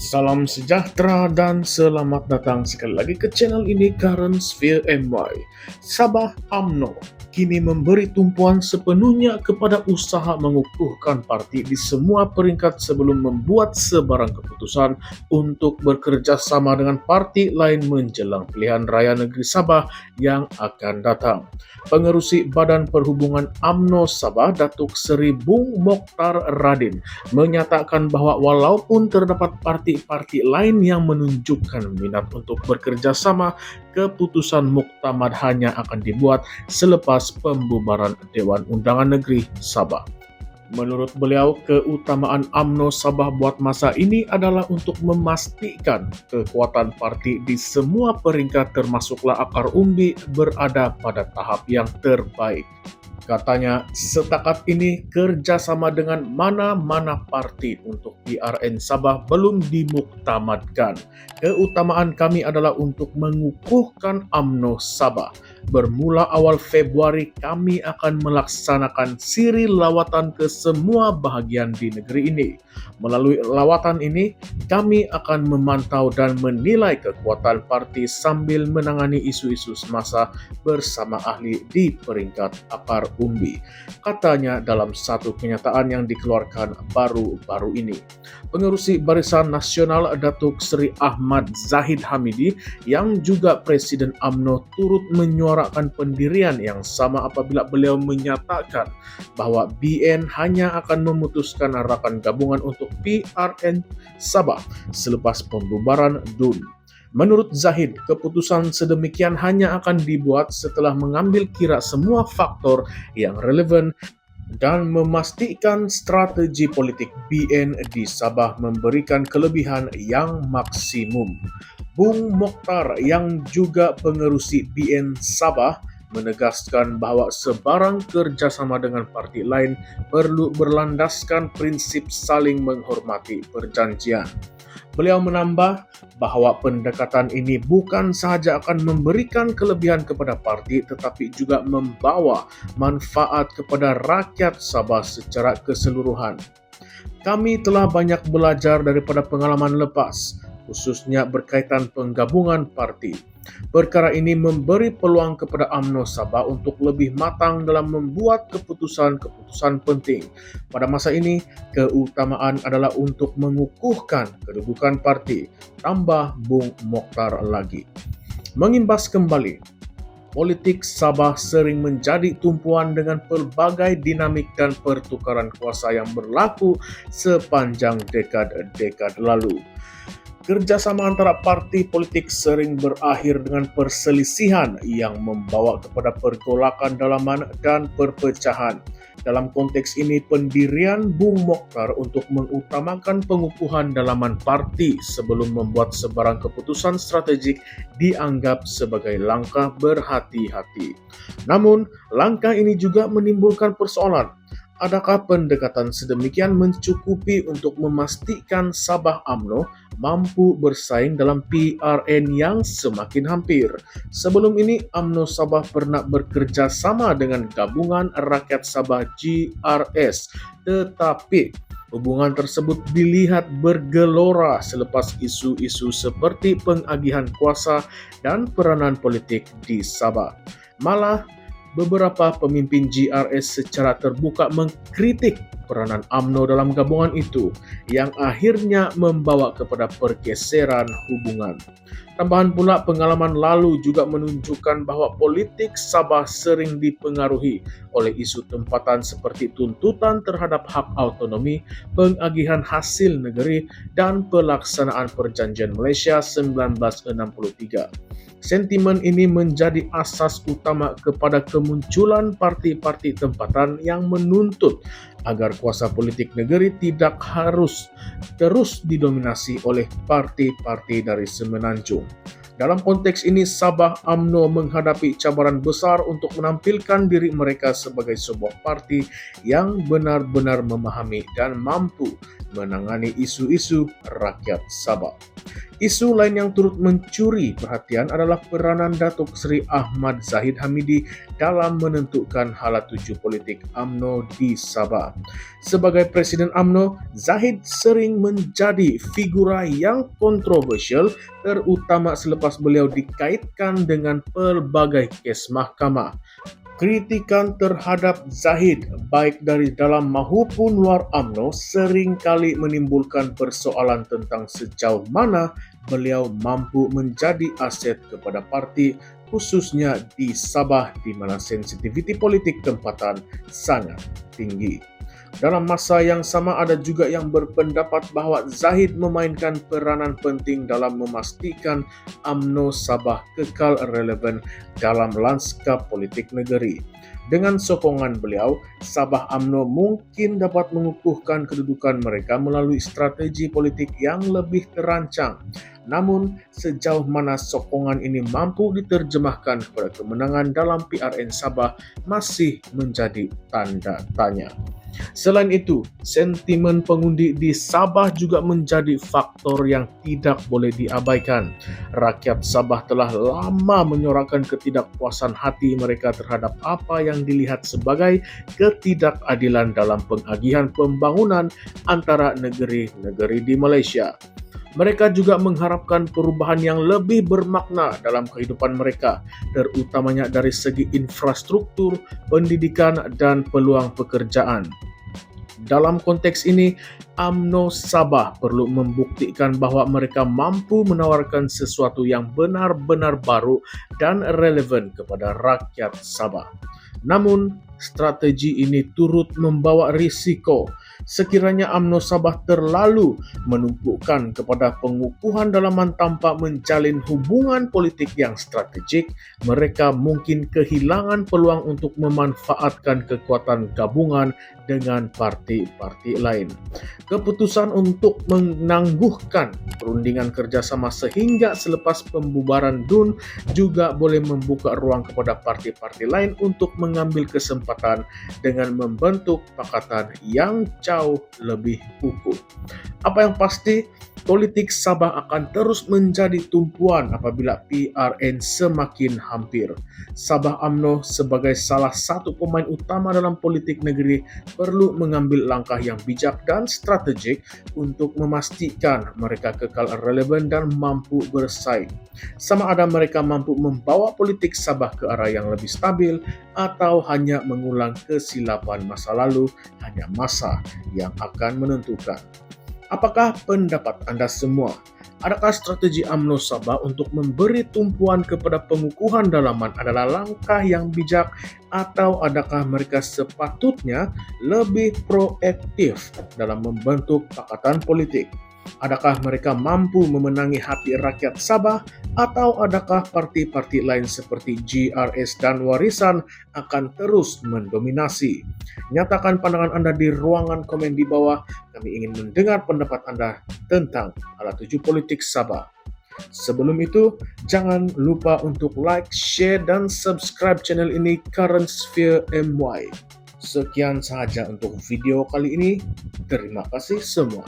Salam sejahtera dan selamat datang sekali lagi ke channel ini Current Sphere MY. Sabah UMNO kini memberi tumpuan sepenuhnya kepada usaha mengukuhkan parti di semua peringkat sebelum membuat sebarang keputusan untuk bekerja sama dengan parti lain menjelang pilihan raya negeri Sabah yang akan datang. Pengerusi Badan Perhubungan UMNO Sabah, Datuk Seri Bung Mokhtar Radin, menyatakan bahwa walaupun terdapat parti-parti lain yang menunjukkan minat untuk bekerja sama, keputusan muktamad hanya akan dibuat selepas pembubaran Dewan Undangan Negeri Sabah. Menurut beliau, keutamaan UMNO Sabah buat masa ini adalah untuk memastikan kekuatan parti di semua peringkat termasuklah akar umbi berada pada tahap yang terbaik. Katanya, setakat ini kerjasama dengan mana-mana parti untuk PRN Sabah belum dimuktamadkan. Keutamaan kami adalah untuk mengukuhkan UMNO Sabah. Bermula awal Februari, kami akan melaksanakan siri lawatan ke semua bahagian di negeri ini. Melalui lawatan ini, kami akan memantau dan menilai kekuatan parti sambil menangani isu-isu semasa bersama ahli di peringkat akar umbi, katanya dalam satu kenyataan yang dikeluarkan baru-baru ini. Pengerusi Barisan Nasional Datuk Seri Ahmad Zahid Hamidi yang juga Presiden UMNO turut menyuarakan pendirian yang sama apabila beliau menyatakan bahwa BN hanya akan memutuskan rakan gabungan untuk PRN Sabah selepas pembubaran DUN. Menurut Zahid, keputusan sedemikian hanya akan dibuat setelah mengambil kira semua faktor yang relevan dan memastikan strategi politik BN di Sabah memberikan kelebihan yang maksimum. Bung Mokhtar yang juga pengerusi BN Sabah menegaskan bahwa sebarang kerjasama dengan parti lain perlu berlandaskan prinsip saling menghormati perjanjian. Beliau menambah bahwa pendekatan ini bukan sahaja akan memberikan kelebihan kepada parti tetapi juga membawa manfaat kepada rakyat Sabah secara keseluruhan. Kami telah banyak belajar daripada pengalaman lepas, khususnya berkaitan penggabungan parti. Perkara ini memberi peluang kepada UMNO Sabah untuk lebih matang dalam membuat keputusan-keputusan penting. Pada masa ini, keutamaan adalah untuk mengukuhkan kedudukan parti, tambah Bung Mokhtar lagi. Mengimbas kembali, politik Sabah sering menjadi tumpuan dengan pelbagai dinamik dan pertukaran kuasa yang berlaku sepanjang dekade lalu. Kerjasama antara parti politik sering berakhir dengan perselisihan yang membawa kepada pergolakan dalaman dan perpecahan. Dalam konteks ini, pendirian Bung Mokhtar untuk mengutamakan pengukuhan dalaman parti sebelum membuat sebarang keputusan strategik dianggap sebagai langkah berhati-hati. Namun, langkah ini juga menimbulkan persoalan. Adakah pendekatan sedemikian mencukupi untuk memastikan Sabah UMNO mampu bersaing dalam PRN yang semakin hampir? Sebelum ini, UMNO Sabah pernah bekerja sama dengan Gabungan Rakyat Sabah GRS, tetapi hubungan tersebut dilihat bergelora selepas isu-isu seperti pengagihan kuasa dan peranan politik di Sabah. Malah, beberapa pemimpin GRS secara terbuka mengkritik peranan UMNO dalam gabungan itu yang akhirnya membawa kepada pergeseran hubungan. Tambahan pula, pengalaman lalu juga menunjukkan bahwa politik Sabah sering dipengaruhi oleh isu tempatan seperti tuntutan terhadap hak autonomi, pengagihan hasil negeri, dan pelaksanaan Perjanjian Malaysia 1963. Sentimen ini menjadi asas utama kepada kemunculan parti-parti tempatan yang menuntut agar kuasa politik negeri tidak harus terus didominasi oleh parti-parti dari semenanjung. Dalam konteks ini, Sabah UMNO menghadapi cabaran besar untuk menampilkan diri mereka sebagai sebuah parti yang benar-benar memahami dan mampu menangani isu-isu rakyat Sabah. Isu lain yang turut mencuri perhatian adalah peranan Datuk Seri Ahmad Zahid Hamidi dalam menentukan hala tuju politik UMNO di Sabah. Sebagai Presiden UMNO, Zahid sering menjadi figura yang kontroversial, terutama selepas beliau dikaitkan dengan pelbagai kes mahkamah. Kritikan terhadap Zahid, baik dari dalam maupun luar UMNO, seringkali menimbulkan persoalan tentang sejauh mana beliau mampu menjadi aset kepada parti, khususnya di Sabah di mana sensitiviti politik tempatan sangat tinggi. Dalam masa yang sama ada juga yang berpendapat bahwa Zahid memainkan peranan penting dalam memastikan UMNO Sabah kekal relevan dalam lanskap politik negeri. Dengan sokongan beliau, Sabah UMNO mungkin dapat mengukuhkan kedudukan mereka melalui strategi politik yang lebih terancang. Namun, sejauh mana sokongan ini mampu diterjemahkan kepada kemenangan dalam PRN Sabah masih menjadi tanda tanya. Selain itu, sentimen pengundi di Sabah juga menjadi faktor yang tidak boleh diabaikan. Rakyat Sabah telah lama menyuarakan ketidakpuasan hati mereka terhadap apa yang dilihat sebagai ketidakadilan dalam pengagihan pembangunan antara negeri-negeri di Malaysia. Mereka juga mengharapkan perubahan yang lebih bermakna dalam kehidupan mereka, terutamanya dari segi infrastruktur, pendidikan, dan peluang pekerjaan. Dalam konteks ini, UMNO Sabah perlu membuktikan bahwa mereka mampu menawarkan sesuatu yang benar-benar baru dan relevan kepada rakyat Sabah. Namun, strategi ini turut membawa risiko. Sekiranya UMNO Sabah terlalu menumpukan kepada pengukuhan dalaman tanpa menjalin hubungan politik yang strategik, mereka mungkin kehilangan peluang untuk memanfaatkan kekuatan gabungan dengan parti-parti lain. Keputusan untuk menangguhkan perundingan kerjasama sehingga selepas pembubaran DUN juga boleh membuka ruang kepada parti-parti lain untuk mengambil kesempatan dengan membentuk pakatan yang jauh lebih kukuh. Apa yang pasti, politik Sabah akan terus menjadi tumpuan apabila PRN semakin hampir. Sabah UMNO sebagai salah satu pemain utama dalam politik negeri perlu mengambil langkah yang bijak dan strategik untuk memastikan mereka kekal relevan dan mampu bersaing. Sama ada mereka mampu membawa politik Sabah ke arah yang lebih stabil atau hanya mengulang kesilapan masa lalu, hanya masa yang akan menentukan. Apakah pendapat Anda semua? Adakah strategi UMNO Sabah untuk memberi tumpuan kepada pengukuhan dalaman adalah langkah yang bijak, atau adakah mereka sepatutnya lebih proaktif dalam membentuk pakatan politik? Adakah mereka mampu memenangi hati rakyat Sabah, atau adakah parti-parti lain seperti GRS dan Warisan akan terus mendominasi? Nyatakan pandangan Anda di ruangan komen di bawah. Kami ingin mendengar pendapat Anda tentang hala tuju politik Sabah. Sebelum itu, jangan lupa untuk like, share, dan subscribe channel ini Current Sphere MY. Sekian sahaja untuk video kali ini. Terima kasih semua.